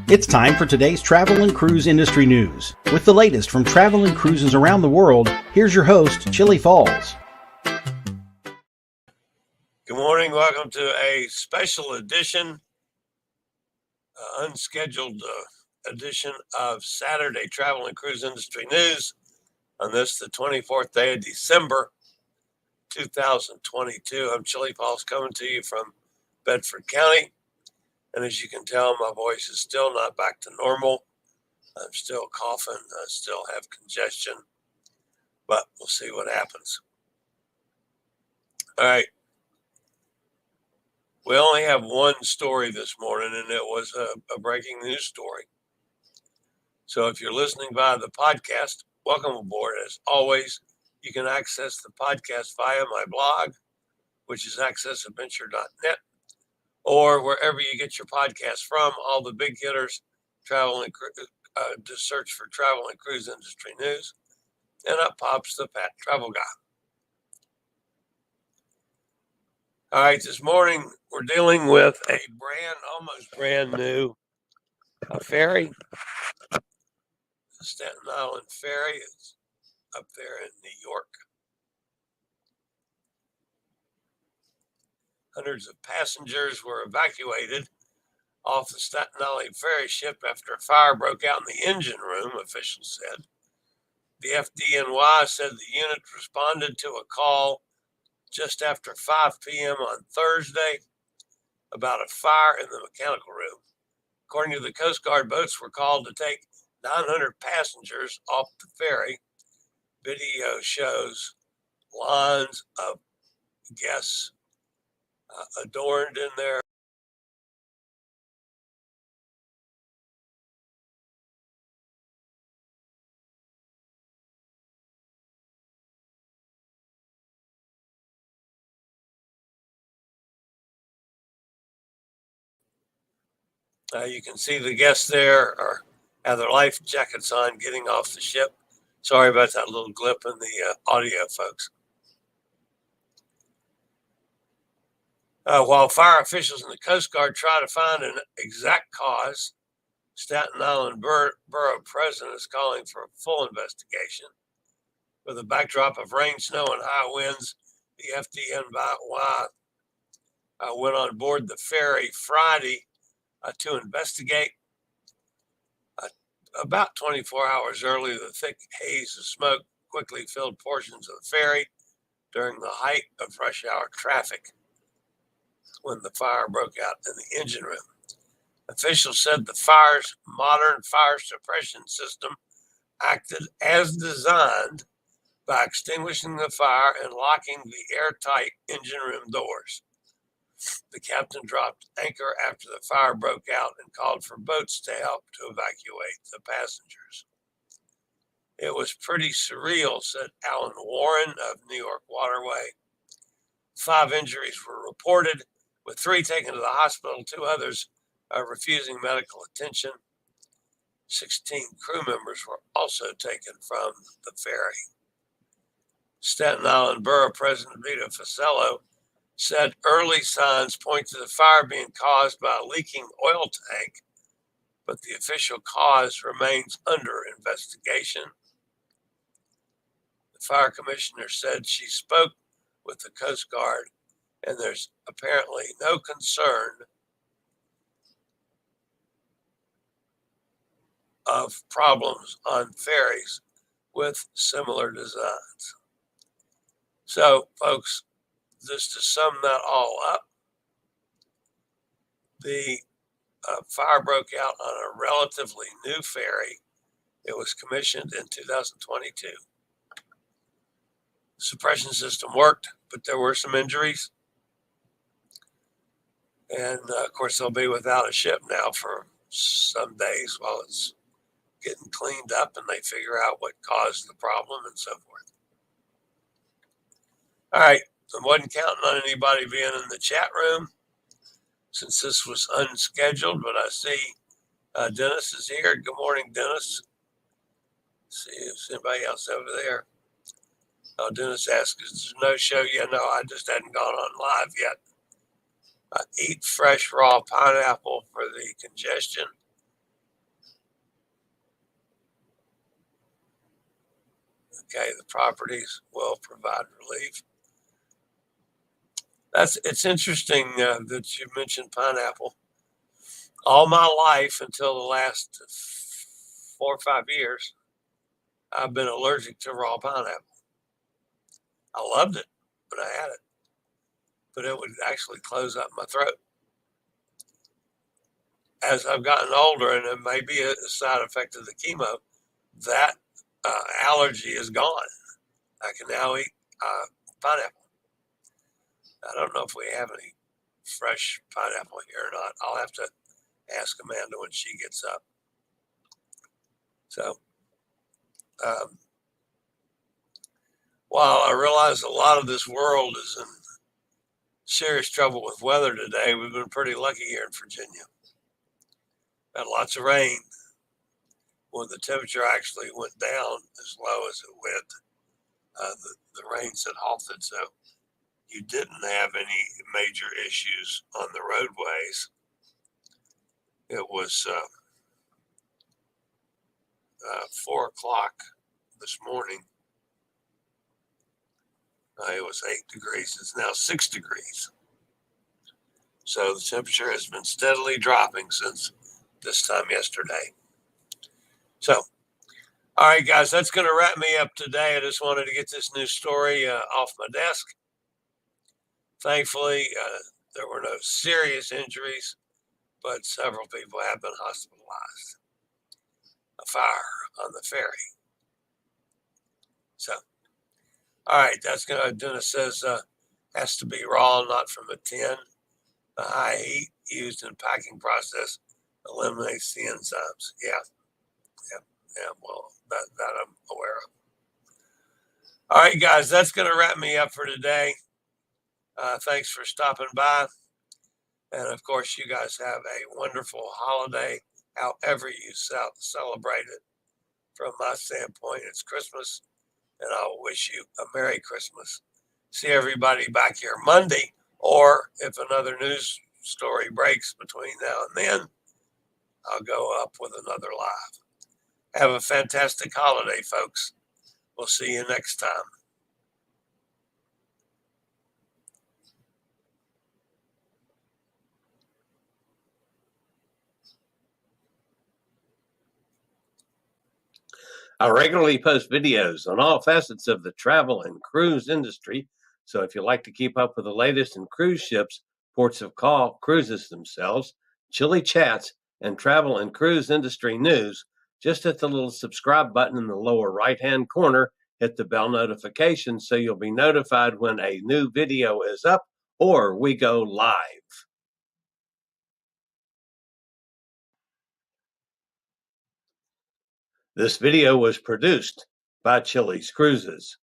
It's time for today's travel and cruise industry news. With the latest from travel and cruises around the world, here's your host, Chillie Falls. Good morning. Welcome to a special edition, unscheduled edition of Saturday Travel and Cruise Industry News on this, the 24th day of December, 2022. I'm Chillie Falls coming to you from Bedford County. And as you can tell, my voice is still not back to normal. I'm still coughing. I still have congestion, but we'll see what happens. All right. We only have one story this morning, and it was a breaking news story. So if you're listening via the podcast, welcome aboard. As always, you can access the podcast via my blog, which is accessadventure.net, or wherever you get your podcast from. All the big hitters, just search for travel and cruise industry news, and up pops the Pat Travel Guy. All right, this morning we're dealing with a almost brand new ferry. The Staten Island Ferry is up there in New York. Hundreds of passengers were evacuated off the Staten Island ferry ship after a fire broke out in the engine room, officials said. The FDNY said the unit responded to a call just after 5 p.m. on Thursday about a fire in the mechanical room. According to the Coast Guard, boats were called to take 900 passengers off the ferry. Video shows lines of guests adorned in their you can see the guests there have their life jackets on getting off the ship. Sorry about that little glip in the audio, folks. While fire officials and the Coast Guard try to find an exact cause, Staten Island Borough President is calling for a full investigation. With a backdrop of rain, snow, and high winds, the FDNY went on board the ferry Friday to investigate. About 24 hours earlier, the thick haze of smoke quickly filled portions of the ferry during the height of rush hour traffic when the fire broke out in the engine room. Officials said the fire's modern fire suppression system acted as designed by extinguishing the fire and locking the airtight engine room doors. The captain dropped anchor after the fire broke out and called for boats to help to evacuate the passengers. It was pretty surreal, said Alan Warren of New York Waterway. 5 injuries were reported, with 3 taken to the hospital, 2 others refusing medical attention. 16 crew members were also taken from the ferry. Staten Island Borough President Vito Fosello said early signs point to the fire being caused by a leaking oil tank, but the official cause remains under investigation. The fire commissioner said she spoke with the Coast Guard, and there's apparently no concern of problems on ferries with similar designs. So, folks, just to sum that all up, the fire broke out on a relatively new ferry. It was commissioned in 2022. The suppression system worked, but there were some injuries. And of course, they'll be without a ship now for some days while it's getting cleaned up and they figure out what caused the problem and so forth. All right. I wasn't counting on anybody being in the chat room since this was unscheduled, but I see Dennis is here. Good morning, Dennis. Let's see if there's anybody else over there. Oh, Dennis asked, is there no show yet? No, I just hadn't gone on live yet. Eat fresh raw pineapple for the congestion. Okay, the properties will provide relief. It's interesting that you mentioned pineapple. All my life until the last 4 or 5 years, I've been allergic to raw pineapple. I loved it when I had it, but it would actually close up my throat. As I've gotten older, and it may be a side effect of the chemo, that allergy is gone. I can now eat pineapple. I don't know if we have any fresh pineapple here or not. I'll have to ask Amanda when she gets up. So, while I realize a lot of this world is in serious trouble with weather today, we've been pretty lucky here in Virginia. Had lots of rain. When the temperature actually went down as low as it went, the rains had halted, so you didn't have any major issues on the roadways. It was 4 o'clock this morning. It was 8 degrees. It's now 6 degrees. So the temperature has been steadily dropping since this time yesterday. So, all right, guys, that's going to wrap me up today. I just wanted to get this news story off my desk. Thankfully, there were no serious injuries, but several people have been hospitalized. A fire on the ferry. So, all right, that's going to, Dennis says, has to be raw, not from a tin. The high heat used in the packing process eliminates the enzymes. Yeah, well, that I'm aware of. All right, guys, that's going to wrap me up for today. Thanks for stopping by. And of course, you guys have a wonderful holiday, however you celebrate it. From my standpoint, it's Christmas, and I'll wish you a Merry Christmas. See everybody back here Monday, or if another news story breaks between now and then, I'll go up with another live. Have a fantastic holiday, folks. We'll see you next time. I regularly post videos on all facets of the travel and cruise industry. So if you like to keep up with the latest in cruise ships, ports of call, cruises themselves, Chillie chats, and travel and cruise industry news, just hit the little subscribe button in the lower right-hand corner, hit the bell notification so you'll be notified when a new video is up or we go live. This video was produced by Chillie's Cruises.